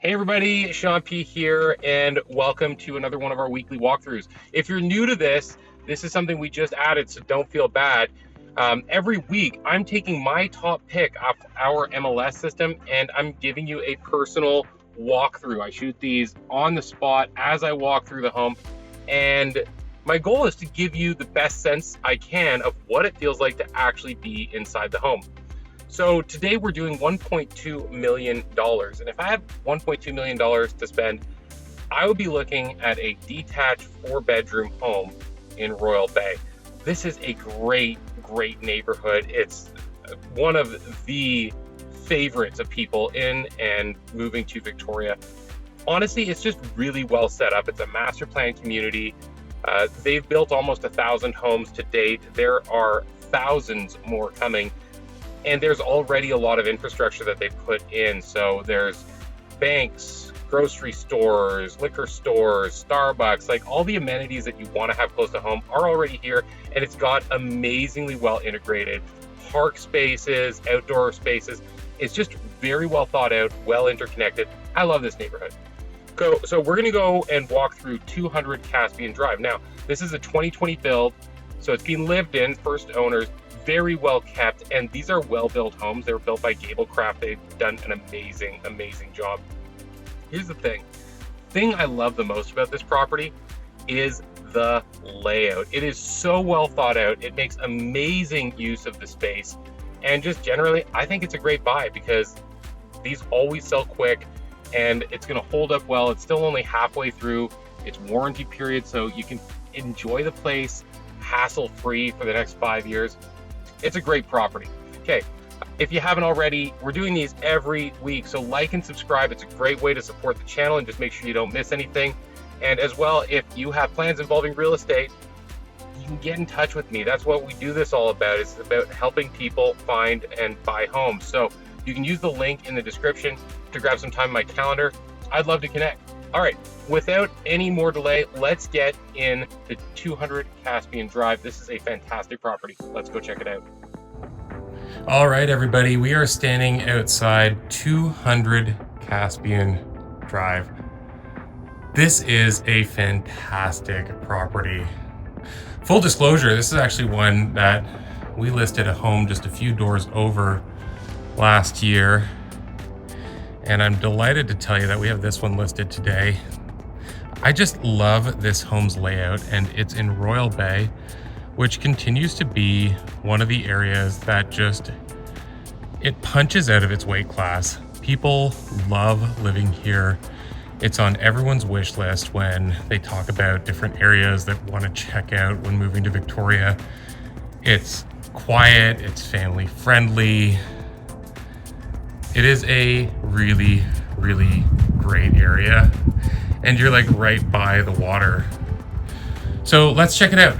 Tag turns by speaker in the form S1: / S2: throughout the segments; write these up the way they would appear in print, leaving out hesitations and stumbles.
S1: Hey everybody, Sean P here, and welcome to another one of our weekly walkthroughs. If you're new to this is something we just added, so don't feel bad. Every week, I'm taking my top pick off our MLS system, and I'm giving you a personal walkthrough. I shoot these on the spot as I walk through the home, and my goal is to give you the best sense I can of what it feels like to actually be inside the home. So today we're doing $1.2 million. And if I have $1.2 million to spend, I would be looking at a detached 4-bedroom home in Royal Bay. This is a great neighborhood. It's one of the favorites of people in and moving to Victoria. Honestly, it's just really well set up. It's a master plan community. They've built almost 1,000 homes to date. There are thousands more coming. And there's already a lot of infrastructure that they put in. So there's banks, grocery stores, liquor stores, Starbucks, like all the amenities that you want to have close to home are already here. And it's got amazingly well integrated park spaces, outdoor spaces. It's just very well thought out, well interconnected. I love this neighborhood. So we're going to go and walk through 200 Caspian Drive. Now, this is a 2020 build, so it's been lived in, first owners, very well kept, and these are well-built homes. They were built by Gablecraft. They've done an amazing job. Here's the thing I love the most about this property is the layout. It is so well thought out. It makes amazing use of the space, and just generally, I think it's a great buy because these always sell quick, and it's going to hold up well. It's still only halfway through its warranty period, so you can enjoy the place hassle-free for the next 5 years. It's a great property. Okay, if you haven't already, we're doing these every week, so like and subscribe. It's a great way to support the channel and just make sure you don't miss anything. And as well, if you have plans involving real estate, you can get in touch with me. That's what we do this all about. It's about helping people find and buy homes. So you can use the link in the description to grab some time in my calendar. I'd love to connect. All right, without any more delay, let's get in the 200 Caspian Drive. This is a fantastic property. Let's go check it out. All right, everybody, we are standing outside 200 Caspian Drive. This is a fantastic property. Full disclosure, this is actually one that we listed a home just a few doors over last year. And I'm delighted to tell you that we have this one listed today. I just love this home's layout, and it's in Royal Bay, which continues to be one of the areas that it punches out of its weight class. People love living here. It's on everyone's wish list when they talk about different areas that want to check out when moving to Victoria. It's quiet, it's family friendly. It is a really great area, and you're like right by the water. So let's check it out.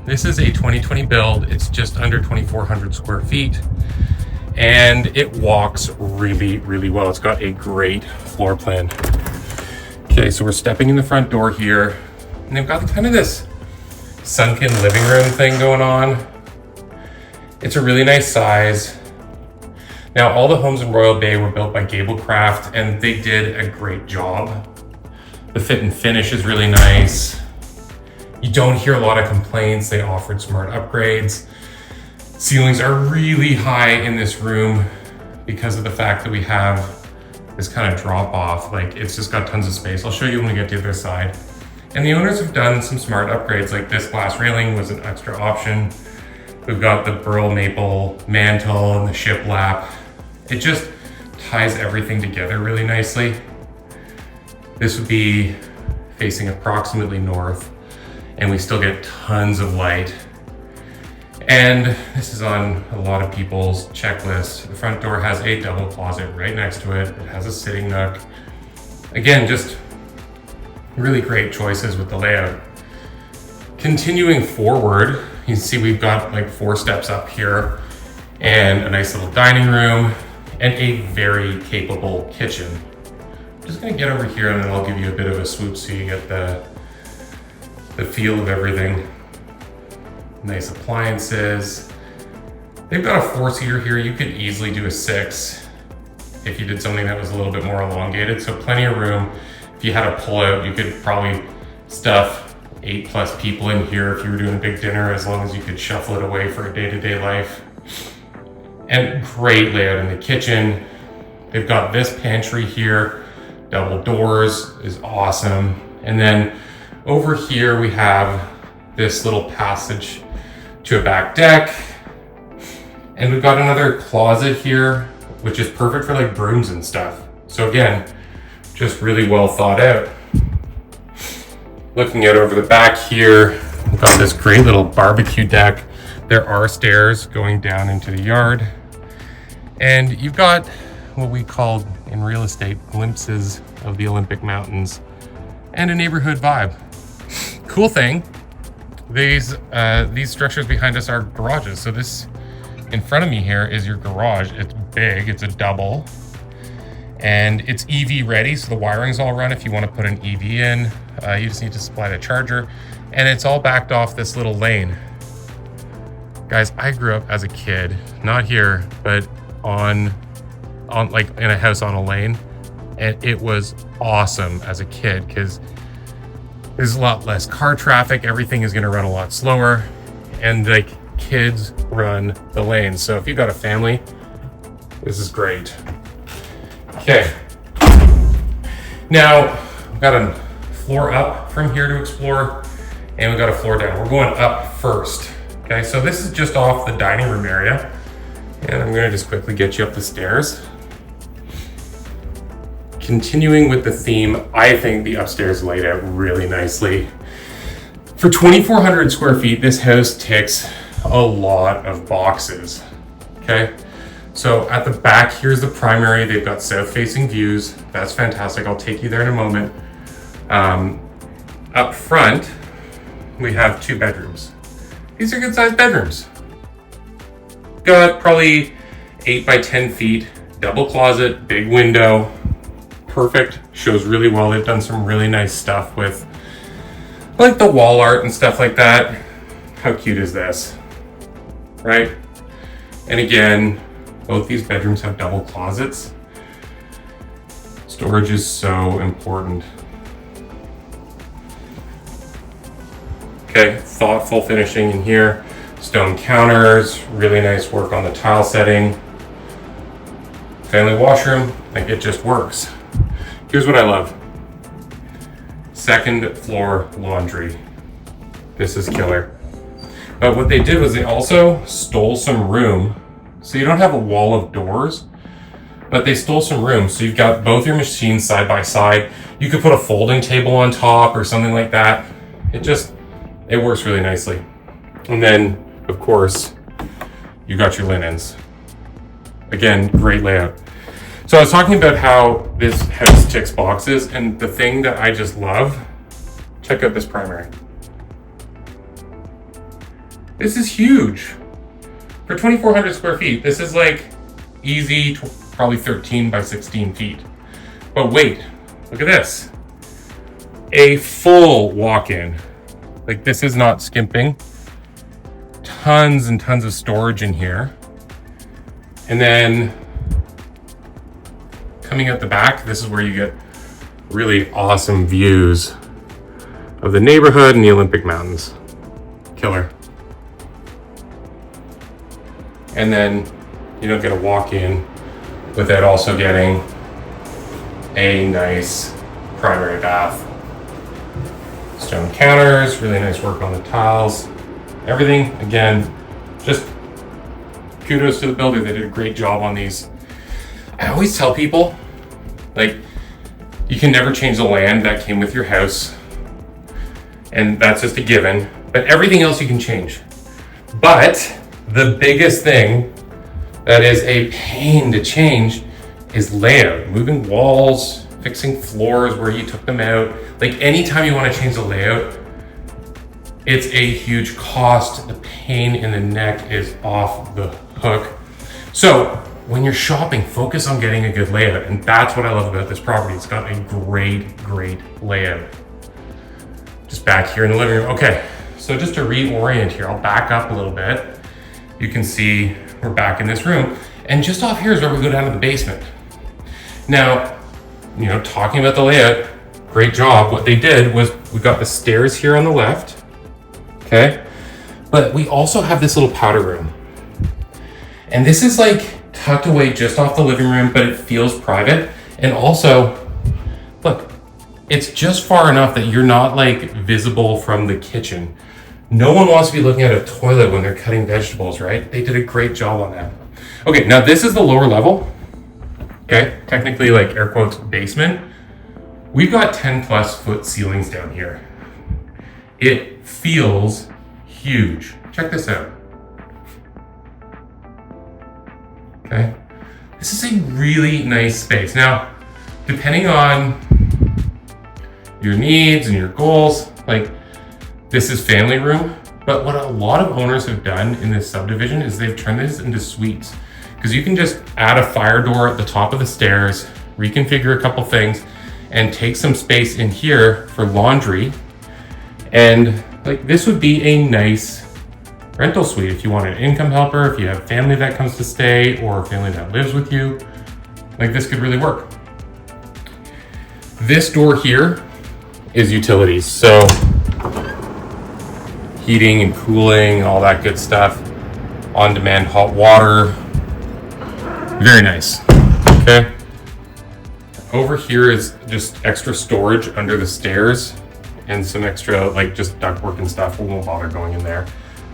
S1: This is a 2020 build. It's just under 2,400 square feet, and it walks really well. It's got a great floor plan. Okay, so we're stepping in the front door here, and they've got kind of this sunken living room thing going on. It's a really nice size. Now, all the homes in Royal Bay were built by Gablecraft, and they did a great job. The fit and finish is really nice. You don't hear a lot of complaints. They offered smart upgrades. Ceilings are really high in this room because of the fact that we have this kind of drop off. Like, it's just got tons of space. I'll show you when we get to the other side. And the owners have done some smart upgrades, like this glass railing was an extra option. We've got the burl maple mantle and the shiplap. It just ties everything together really nicely. This would be facing approximately north, and we still get tons of light. And this is on a lot of people's checklist. The front door has a double closet right next to it. It has a sitting nook. Again, just really great choices with the layout. Continuing forward, you can see we've got like 4 steps up here and a nice little dining room and a very capable kitchen. I'm just gonna get over here and then I'll give you a bit of a swoop so you get the feel of everything. Nice appliances. They've got a 4-seater here. You could easily do a 6. if you did something that was a little bit more elongated. So plenty of room. If you had a pull out, you could probably stuff 8+ people in here if you were doing a big dinner, as long as you could shuffle it away for a day-to-day life. And great layout in the kitchen. They've got this pantry here, double doors is awesome. And then over here we have this little passage to a back deck. And we've got another closet here, which is perfect for like brooms and stuff. So again, just really well thought out. Looking out over the back here, we've got this great little barbecue deck. There are stairs going down into the yard. And you've got what we call in real estate glimpses of the Olympic Mountains and a neighborhood vibe. Cool thing, these structures behind us are garages. So this in front of me here is your garage. It's big, it's a double, and it's EV ready. So the wiring's all run if you want to put an EV in. You just need to supply the charger, and it's all backed off this little lane. Guys, I grew up as a kid, not here, but on like in a house on a lane, and it was awesome as a kid because there's a lot less car traffic. Everything is going to run a lot slower, and like kids run the lanes. So if you've got a family, this is great. Okay, now we've got a floor up from here to explore, and we've got a floor down. We're going up first. Okay, so this is just off the dining room area, and I'm gonna just quickly get you up the stairs. Continuing with the theme, I think the upstairs laid out really nicely. For 2,400 square feet, this house ticks a lot of boxes, okay? So at the back, here's the primary. They've got south-facing views. That's fantastic. I'll take you there in a moment. Up front, we have 2 bedrooms. These are good-sized bedrooms. Got probably 8 by 10 feet, double closet, big window. Perfect, shows really well. They've done some really nice stuff with like the wall art and stuff like that. How cute is this, right? And again, both these bedrooms have double closets. Storage is so important. Okay, thoughtful finishing in here. Stone counters, really nice work on the tile setting. Family washroom, like it just works. Here's what I love. Second floor laundry. This is killer. But what they did was they also stole some room. So you don't have a wall of doors, but they stole some room. So you've got both your machines side by side. You could put a folding table on top or something like that. It works really nicely. And then, of course, you got your linens. Again, great layout. So I was talking about how this house ticks boxes, and the thing that I just love, check out this primary. This is huge. For 2,400 square feet, this is like easy, probably 13 by 16 feet. But wait, look at this. A full walk-in. Like this is not skimping. Tons and tons of storage in here. And then coming out the back, this is where you get really awesome views of the neighborhood and the Olympic Mountains. Killer. And then you don't get a walk-in without also getting a nice primary bath. Stone counters, really nice work on the tiles. Everything, again, just kudos to the builder. They did a great job on these. I always tell people, like, you can never change the land that came with your house, and that's just a given, but everything else you can change. But the biggest thing that is a pain to change is layout. Moving walls, fixing floors where you took them out. Like anytime you want to change the layout, it's a huge cost. The pain in the neck is off the hook. So when you're shopping, focus on getting a good layout. And that's what I love about this property. It's got a great, great layout. Just back here in the living room. Okay, so just to reorient here, I'll back up a little bit. You can see we're back in this room. And just off here is where we go down to the basement. Now, you know, talking about the layout, great job. What they did was we got the stairs here on the left, okay? But we also have this little powder room. And this is like tucked away just off the living room, but it feels private. And also, look, it's just far enough that you're not like visible from the kitchen. No one wants to be looking at a toilet when they're cutting vegetables, right? They did a great job on that. Okay, now this is the lower level. Okay, technically like air quotes basement. We've got 10+ foot ceilings down here. It feels huge. Check this out. Okay, this is a really nice space. Now, depending on your needs and your goals, like this is family room, but what a lot of owners have done in this subdivision is they've turned this into suites, because you can just add a fire door at the top of the stairs, reconfigure a couple things, and take some space in here for laundry. And like this would be a nice rental suite if you want an income helper, if you have family that comes to stay, or a family that lives with you. Like this could really work. This door here is utilities. So heating and cooling, all that good stuff. On-demand hot water. Very nice. Okay. Over here is just extra storage under the stairs and some extra like just ductwork and stuff. We won't bother going in there.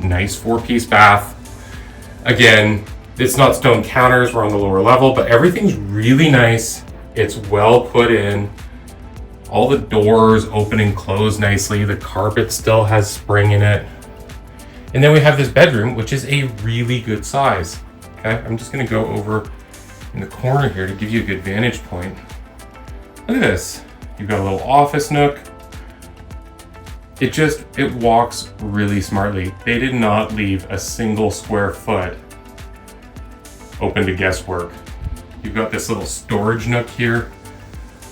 S1: Nice 4-piece bath. Again, it's not stone counters, we're on the lower level, but everything's really nice. It's well put in. All the doors open and close nicely. The carpet still has spring in it. And then we have this bedroom, which is a really good size. Okay, I'm just gonna go over in the corner here to give you a good vantage point. Look at this. You've got a little office nook. It walks really smartly. They did not leave a single square foot open to guesswork. You've got this little storage nook here.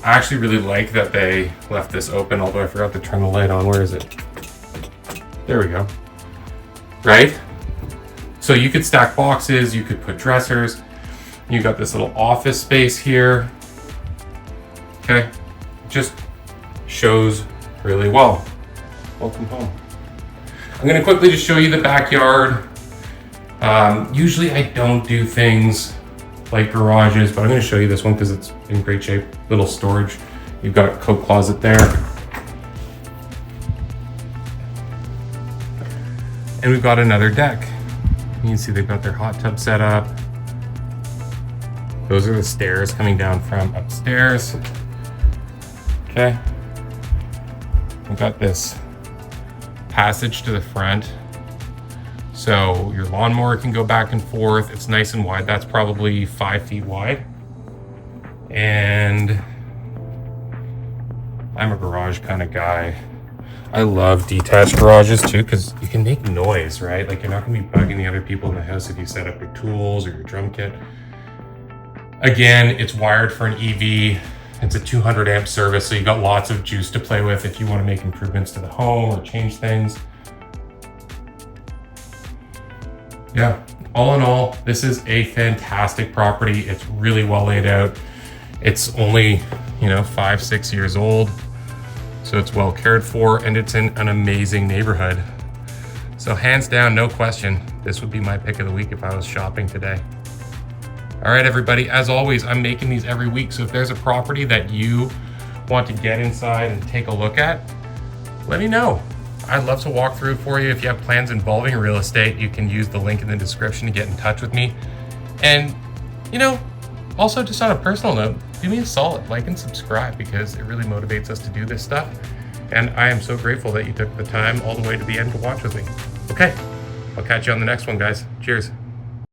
S1: I actually really like that they left this open, although I forgot to turn the light on. Where is it? There we go. Right? So you could stack boxes, you could put dressers. You got this little office space here. Okay, just shows really well. Welcome home. I'm gonna quickly just show you the backyard. Usually I don't do things like garages, but I'm gonna show you this one because it's in great shape. Little storage. You've got a coat closet there. And we've got another deck. You can see they've got their hot tub set up. Those are the stairs coming down from upstairs. Okay. We've got this passage to the front. So your lawnmower can go back and forth. It's nice and wide. That's probably 5 feet wide. And I'm a garage kind of guy. I love detached garages too, because you can make noise, right? Like you're not gonna be bugging the other people in the house if you set up your tools or your drum kit. Again, it's wired for an EV. It's a 200 amp service, so you got lots of juice to play with if you want to make improvements to the home or change things. Yeah, all in all, this is a fantastic property. It's really well laid out. It's only, 5-6 years old, so it's well cared for, and it's in an amazing neighborhood. So hands down, no question, this would be my pick of the week if I was shopping today. All right, everybody, as always, I'm making these every week. So if there's a property that you want to get inside and take a look at, let me know. I'd love to walk through for you. If you have plans involving real estate, you can use the link in the description to get in touch with me. And, also just on a personal note, do me a solid, like and subscribe, because it really motivates us to do this stuff. And I am so grateful that you took the time all the way to the end to watch with me. Okay, I'll catch you on the next one, guys. Cheers.